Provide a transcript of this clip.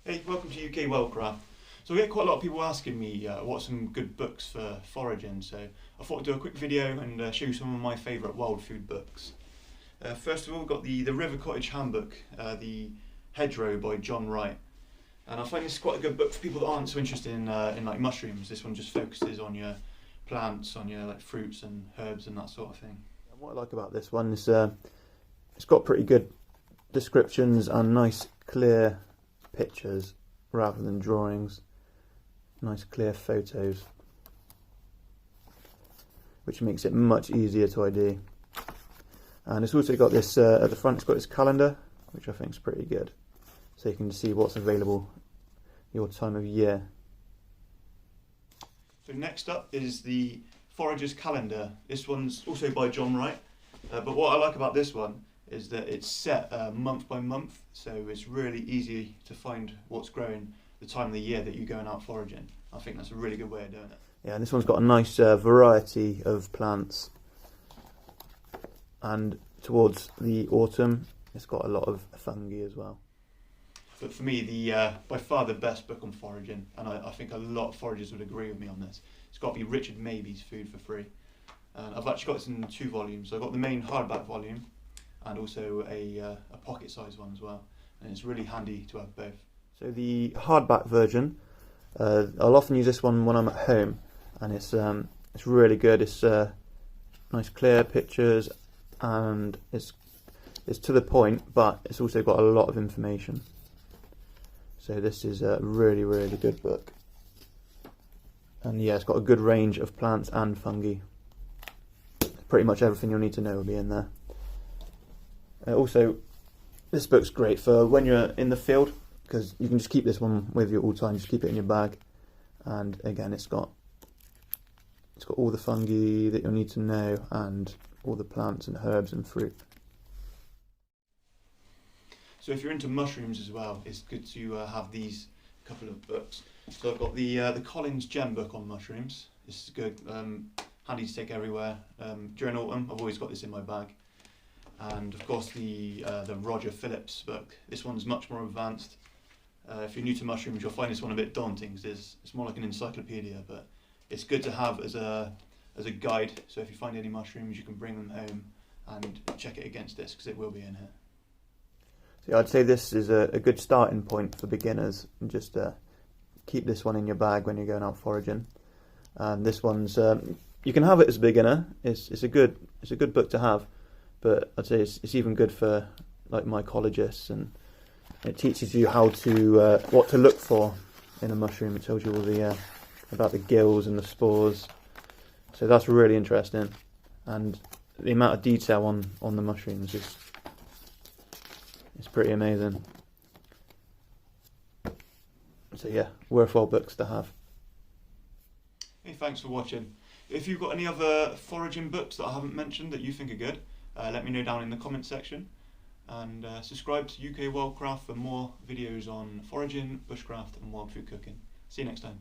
Hey, welcome to UK Wildcraft. So I get quite a lot of people asking me what some good books for foraging, so I thought I'd do a quick video and show you some of my favourite wild food books. First of all, we've got the River Cottage Handbook, the Hedgerow by John Wright. And I find this quite a good book for people that aren't so interested in like mushrooms. This one just focuses on your plants, on your like fruits and herbs and that sort of thing. And what I like about this one is it's got pretty good descriptions and nice clear pictures rather than drawings. Nice clear photos, which makes it much easier to ID. And it's also got this at the front. It's got this calendar, which I think is pretty good, so you can see what's available your time of year. So next up is the Foragers Calendar. This one's also by John Wright, but what I like about this one is that it's set month by month, so it's really easy to find what's growing the time of the year that you're going out foraging. I think that's a really good way of doing it. Yeah, and this one's got a nice variety of plants, and towards the autumn it's got a lot of fungi as well. But for me, the by far the best book on foraging, and I think a lot of foragers would agree with me on this, it's got to be Richard Maybe's Food for Free. And I've actually got this in 2 volumes. I've got the main hardback volume and also a pocket size one as well, and it's really handy to have both. So the hardback version, I'll often use this one when I'm at home, and it's really good. It's nice clear pictures, and it's to the point, but it's also got a lot of information. So this is a really good book, and yeah, it's got a good range of plants and fungi. Pretty much everything you'll need to know will be in there. Also, this book's great for when you're in the field, because you can just keep this one with you all the time. Just keep it in your bag, and again, it's got all the fungi that you'll need to know, and all the plants and herbs and fruit. So if you're into mushrooms as well, it's good to have these couple of books. So I've got the Collins Gem book on mushrooms. This is good, handy to take everywhere. During autumn, I've always got this in my bag. And of course the Roger Phillips book. This one's much more advanced. If you're new to mushrooms, you'll find this one a bit daunting, because it's more like an encyclopedia, but it's good to have as a guide. So if you find any mushrooms, you can bring them home and check it against this, because it will be in here. So I'd say this is a good starting point for beginners, and just keep this one in your bag when you're going out foraging. And this one's you can have it as a beginner. It's a good book to have, but I'd say it's even good for like mycologists, and it teaches you how to what to look for in a mushroom. It tells you all the about the gills and the spores, so that's really interesting. And the amount of detail on the mushrooms is pretty amazing. So yeah, worthwhile books to have. Hey, thanks for watching. If you've got any other foraging books that I haven't mentioned that you think are good, let me know down in the comment section. And subscribe to UK Wildcraft for more videos on foraging, bushcraft and wild food cooking. See you next time.